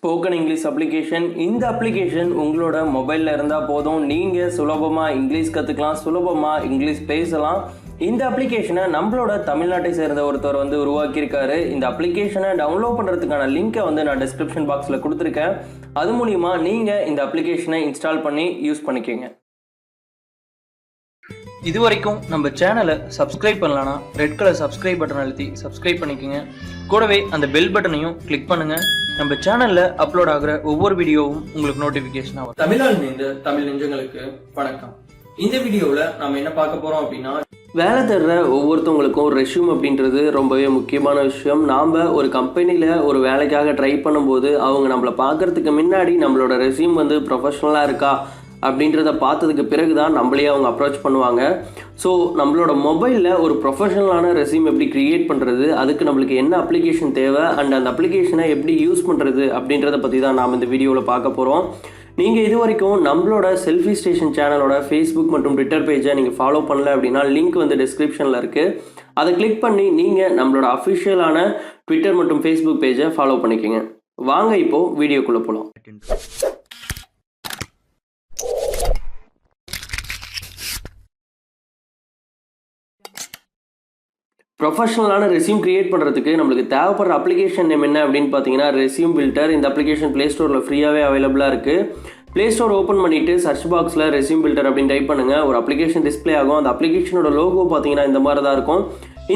Spoken English application. இந்த application உங்களோட மொபைலில் இருந்தால் போதும், நீங்கள் சுலபமாக இங்கிலீஷ் கற்றுக்கலாம், சுலபமாக இங்கிலீஷ் பேசலாம். இந்த அப்ளிகேஷனை நம்மளோட தமிழ்நாட்டை சேர்ந்த ஒருத்தர் உருவாக்கியிருக்காரு. இந்த அப்ளிகேஷனை டவுன்லோட் பண்ணுறதுக்கான லிங்கை நான் டிஸ்கிரிப்ஷன் பாக்ஸில் கொடுத்துருக்கேன். அது மூலிமா நீங்கள் இந்த அப்ளிகேஷனை இன்ஸ்டால் பண்ணி யூஸ் பண்ணிக்கோங்க. இது வரைக்கும் நம்ம சேனலை சப்ஸ்கிரைப் பண்ணலான்னா ரெட் கலர் சப்ஸ்கிரைப் பட்டன் அழுத்தி சப்ஸ்கிரைப் பண்ணிக்கோங்க. கூடவே அந்த பெல் பட்டனையும் கிளிக் பண்ணுங்க. நம்ம சேனல்ல அப்லோட் ஆகிற ஒவ்வொரு வீடியோவும் உங்களுக்கு நோட்டிபிகேஷன் ஆகும். தமிழ் நெஞ்சங்களுக்கு வணக்கம். இந்த வீடியோவில் நம்ம என்ன பார்க்க போறோம் அப்படின்னா, வேலை தேடுற ஒவ்வொருத்தவங்களுக்கும் ரெஸ்யூம் அப்படின்றது ரொம்பவே முக்கியமான விஷயம். நாம் ஒரு கம்பெனியில் ஒரு வேலைக்காக ட்ரை பண்ணும்போது அவங்க நம்மளை பார்க்கறதுக்கு முன்னாடி நம்மளோட ரெஸ்யூம் ப்ரொஃபஷனலாக இருக்கா அப்படின்றத பார்த்ததுக்கு பிறகு தான் நம்மளே அவங்க அப்ரோச் பண்ணுவாங்க. ஸோ நம்மளோட மொபைலில் ஒரு ப்ரொஃபஷனலான ரெஸ்யூம் எப்படி க்ரியேட் பண்ணுறது, அதுக்கு நம்மளுக்கு என்ன அப்ளிகேஷன் தேவை அண்ட் அந்த அப்ளிகேஷனை எப்படி யூஸ் பண்ணுறது அப்படின்றத பற்றி தான் நாம் இந்த வீடியோவில் பார்க்க போகிறோம். நீங்கள் இது வரைக்கும் நம்மளோட செல்ஃபி ஸ்டேஷன் சேனலோட ஃபேஸ்புக் மற்றும் ட்விட்டர் பேஜை நீங்கள் ஃபாலோ பண்ணல அப்படின்னா லிங்க் டிஸ்கிரிப்ஷனில் இருக்குது. அதை கிளிக் பண்ணி நீங்கள் நம்மளோட அஃபிஷியலான ட்விட்டர் மற்றும் ஃபேஸ்புக் பேஜை ஃபாலோ பண்ணிக்கோங்க. வாங்க இப்போது வீடியோக்குள்ளே போகலாம். ப்ரொஃபஷனலான ரெஸ்யூம் கிரியேட் பண்ணுறதுக்கு நம்மளுக்கு தேவைப்படுற அப்ளிகேஷன் நேம் என்ன அப்படின்னு பார்த்தீங்கன்னா ரெஸ்யூம் பில்டர். இந்த அப்ளிகேஷன் ப்ளே ஸ்டோரில் ஃப்ரீயாகவே அவைலபிளாக இருக்குது. ப்ளே ஸ்டோர் ஓப்பன் பண்ணிவிட்டு சர்ச் பாக்ஸில் ரெஸ்யூம் பில்டர் அப்படின்னு டைப் பண்ணுங்கள். ஒரு அப்ளிகேஷன் டிஸ்பிளே ஆகும். அந்த அப்ளிகேஷனோட லோகோ பார்த்தீங்கன்னா இந்த மாதிரி தான் இருக்கும்.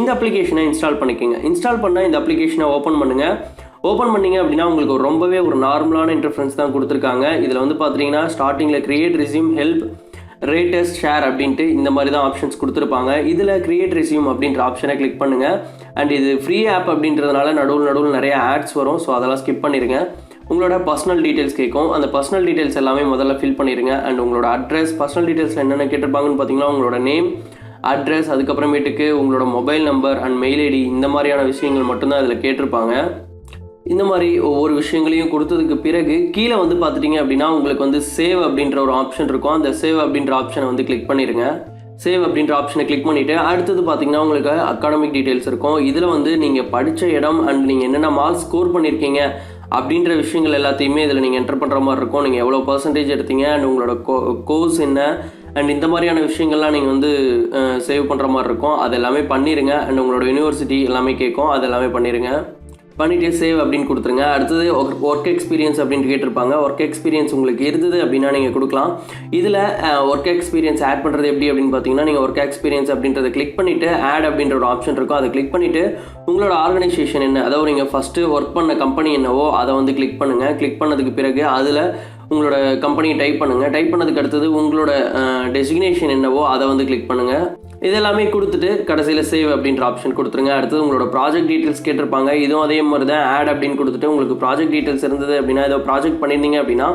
இந்த அப்ளிகேஷனை இன்ஸ்டால் பண்ணிக்கோங்க. இன்ஸ்டால் பண்ணால் இந்த அப்ளிகேஷனை ஓப்பன் பண்ணுங்கள். ஓப்பன் பண்ணிங்க அப்படின்னா உங்களுக்கு ரொம்பவே ஒரு நார்மலான இன்டர்ஃபரன்ஸ் தான் கொடுத்துருக்காங்க. இதில் பார்த்தீங்கன்னா ஸ்டார்டிங்கில் கிரியேட் ரெஸ்யூம், ஹெல்ப், ரேட்டஸ்ட், ஷேர் அப்படின்ட்டு இந்த மாதிரி தான் ஆப்ஷன்ஸ் கொடுத்துருப்பாங்க. இதில் கிரியேட் ரெஸ்யூம் அப்படின்ற ஆப்ஷனை கிளிக் பண்ணுங்கள். அண்ட் இது ஃப்ரீ ஆப் அப்படின்றதுனால நடுவில் நிறைய ஆட்ஸ் வரும். ஸோ அதெல்லாம் ஸ்கிப் பண்ணிடுங்க. உங்களோட பர்சனல் டீட்டெயில்ஸ் கேட்கும். அந்த பர்சனல் டீட்டெயில்ஸ் எல்லாமே முதல்ல ஃபில் பண்ணிடுங்க. அண்ட் உங்களோட அட்ரஸ், பர்சனல் டீட்டெயில்ஸில் என்னென்ன கேட்டிருப்பாங்கன்னு பார்த்தீங்கன்னா உங்களோட நேம், அட்ரஸ், அதுக்கப்புறமேட்டுக்கு உங்களோட mobile number and mail ID, இந்த மாதிரியான விஷயங்கள் மட்டும்தான் இதில் கேட்டிருப்பாங்க. இந்த மாதிரி ஒவ்வொரு விஷயங்களையும் கொடுத்ததுக்கு பிறகு கீழே பார்த்துட்டிங்க அப்படின்னா உங்களுக்கு சேவ் அப்படின்ற ஒரு ஆப்ஷன் இருக்கும். அந்த சேவ் அப்படின்ற ஆப்ஷனை கிளிக் பண்ணிடுங்க. சேவ் அப்படின்ற ஆப்ஷனை கிளிக் பண்ணிவிட்டு அடுத்தது பார்த்தீங்கன்னா உங்களுக்கு அகாடமிக் டீட்டெயில்ஸ் இருக்கும். இதில் நீங்கள் படித்த இடம் அண்ட் நீங்கள் என்னென்ன மார்க்ஸ் ஸ்கோர் பண்ணியிருக்கீங்க அப்படின்ற விஷயங்கள் எல்லாத்தையுமே இதில் நீங்கள் என்டர் பண்ணுற மாதிரி இருக்கும். நீங்கள் எவ்வளோ பர்சன்டேஜ் எடுத்தீங்க அண்ட் உங்களோட கோர்ஸ் என்ன அண்ட் இந்த மாதிரியான விஷயங்கள்லாம் நீங்கள் சேவ் பண்ணுற மாதிரி இருக்கும். அது எல்லாமே பண்ணிடுங்க. அண்ட் உங்களோட யூனிவர்சிட்டி எல்லாமே கேட்கும். அது எல்லாமே பண்ணிடுங்க. பண்ணிவிட்டு சேவ் அப்படின்னு கொடுத்துருங்க. அடுத்தது ஒர்க் எக்ஸ்பீரியன்ஸ் அப்படின்னு கேட்டிருப்பாங்க. ஒர்க் எக்ஸ்பீரியன்ஸ் உங்களுக்கு இருந்தது அப்படின்னா நீங்கள் கொடுக்கலாம். இதில் ஒர்க் எக்ஸ்பீரியன்ஸ் ஆட் பண்ணுறது எப்படி அப்படின்னு பார்த்தீங்கன்னா நீங்கள் ஒர்க் எக்ஸ்பீரியன்ஸ் அப்படின்றத கிளிக் பண்ணிவிட்டு ஆட் அப்படின்ற ஒரு ஆப்ஷன் இருக்கும். அதை கிளிக் பண்ணிவிட்டு உங்களோட ஆர்கனைசேஷன் என்ன, அதாவது நீங்கள் ஃபஸ்ட்டு ஒர்க் பண்ண கம்பெனி என்னவோ அதை கிளிக் பண்ணுங்கள். கிளிக் பண்ணதுக்கு பிறகு அதில் உங்களோட கம்பெனியை டைப் பண்ணுங்கள். டைப் பண்ணதுக்கு அடுத்தது உங்களோட டெசிக்னேஷன் என்னவோ அதை கிளிக் பண்ணுங்கள். இதெல்லாமே கொடுத்துட்டு கடைசியில் சேவ் அப்படின்ற ஆப்ஷன் கொடுத்துருங்க. அடுத்தது உங்களோட ப்ராஜெக்ட் டீட்டெயில்ஸ் கேட்டிருப்பாங்க. இதுவும் அதே மாதிரி தான் ஆட் அப்படின்னு கொடுத்துட்டு உங்களுக்கு ப்ராஜெக்ட் டீட்டெயில்ஸ் இருந்தது அப்படின்னா ஏதோ ப்ராஜெக்ட் பண்ணியிருந்தீங்க அப்படின்னா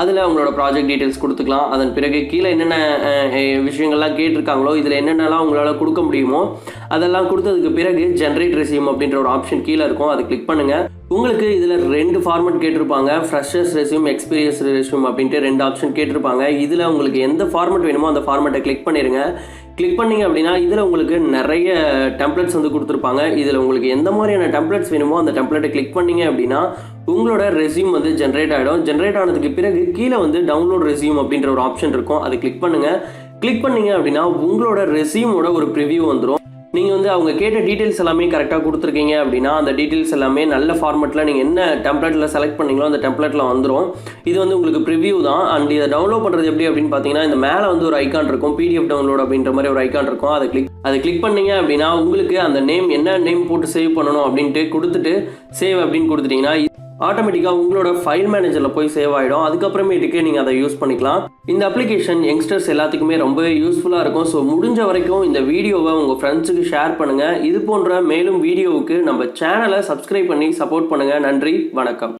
அதில் உங்களோட ப்ராஜெக்ட் டீட்டெயில்ஸ் கொடுத்துக்கலாம். அதன் பிறகு கீழே என்னென்ன விஷயங்கள்லாம் கேட்டிருக்காங்களோ இதில் என்னென்னலாம் உங்களால் கொடுக்க முடியுமோ அதெல்லாம் கொடுத்ததுக்கு பிறகு ஜென்ரேட் ரெஸ்யூம் அப்படின்ற ஒரு ஆப்ஷன் கீழே இருக்கும். அதை கிளிக் பண்ணுங்கள். உங்களுக்கு இதில் 2 ஃபார்மேட் கேட்டிருப்பாங்க. ஃப்ரெஷர்ஸ் ரெஸ்யூம், எக்ஸ்பீரியன்ஸ் ரெஸ்யூம் அப்படின்ட்டு 2 ஆப்ஷன் கேட்டிருப்பாங்க. இதில் உங்களுக்கு எந்த ஃபார்மேட் வேணுமோ அந்த ஃபார்மேட்டை கிளிக் பண்ணிடுங்க. கிளிக் பண்ணிங்க அப்படின்னா இதில் உங்களுக்கு நிறைய டெம்ப்ளேட்ஸ் கொடுத்துருப்பாங்க. இதில் உங்களுக்கு எந்த மாதிரியான டெம்ப்ளேட்ஸ் வேணுமோ அந்த டெம்ப்ளேட்டை கிளிக் பண்ணிங்க அப்படின்னா உங்களோட ரெஸ்யூம் ஜென்ரேட் ஆகிடும். ஜென்ரேட் ஆனதுக்கு பிறகு கீழே டவுன்லோட் ரெஸ்யூம் அப்படின்ற ஒரு ஆப்ஷன் இருக்கும். அதை கிளிக் பண்ணுங்கள். கிளிக் பண்ணிங்க அப்படின்னா உங்களோட ரெஸ்யூமோட ஒரு ப்ரிவியூ வந்துடும். நீங்கள் அவங்க கேட்ட டீட்டெயில்ஸ் எல்லாமே கரெக்டாக கொடுத்துருக்கீங்க அப்படின்னா அந்த டீட்டெயில்ஸ் எல்லாமே நல்ல ஃபார்மேட்டில் நீங்கள் என்ன டெம்ப்ளேட்டில் செலக்ட் பண்ணீங்களோ அந்த டெம்ப்ளேட்டில் வந்துடும். இது உங்களுக்கு ப்ரிவியூ தான். அண்ட் இதை டவுன்லோட் பண்ணுறது எப்படி அப்படின்னு பார்த்தீங்கன்னா இந்த மேலே ஒரு ஐக்கான் இருக்கும், PDF டவுன்லோட் அப்படின்ற மாதிரி ஒரு ஐக்கான் இருக்கும். அதை கிளிக் பண்ணீங்க அப்படின்னா உங்களுக்கு அந்த நேம் என்ன நேம் போட்டு சேவ் பண்ணணும் அப்படின்ட்டு கொடுத்துட்டு சேவ் அப்படின்னு கொடுத்துட்டிங்கன்னா ஆட்டோமேட்டிக்காக உங்களோட ஃபைல் மேனேஜரில் போய் சேவ் ஆகிடும். அதுக்கப்புறமேட்டுக்கு நீங்கள் அதை யூஸ் பண்ணிக்கலாம். இந்த அப்ளிகேஷன் யங்ஸ்டர்ஸ் எல்லாத்துக்குமே ரொம்பவே யூஸ்ஃபுல்லாக இருக்கும். ஸோ முடிஞ்ச வரைக்கும் இந்த வீடியோவை உங்கள் ஃப்ரெண்ட்ஸுக்கு ஷேர் பண்ணுங்கள். இது போன்ற மேலும் வீடியோவுக்கு நம்ம சேனலை சப்ஸ்கிரைப் பண்ணி சப்போர்ட் பண்ணுங்கள். நன்றி, வணக்கம்.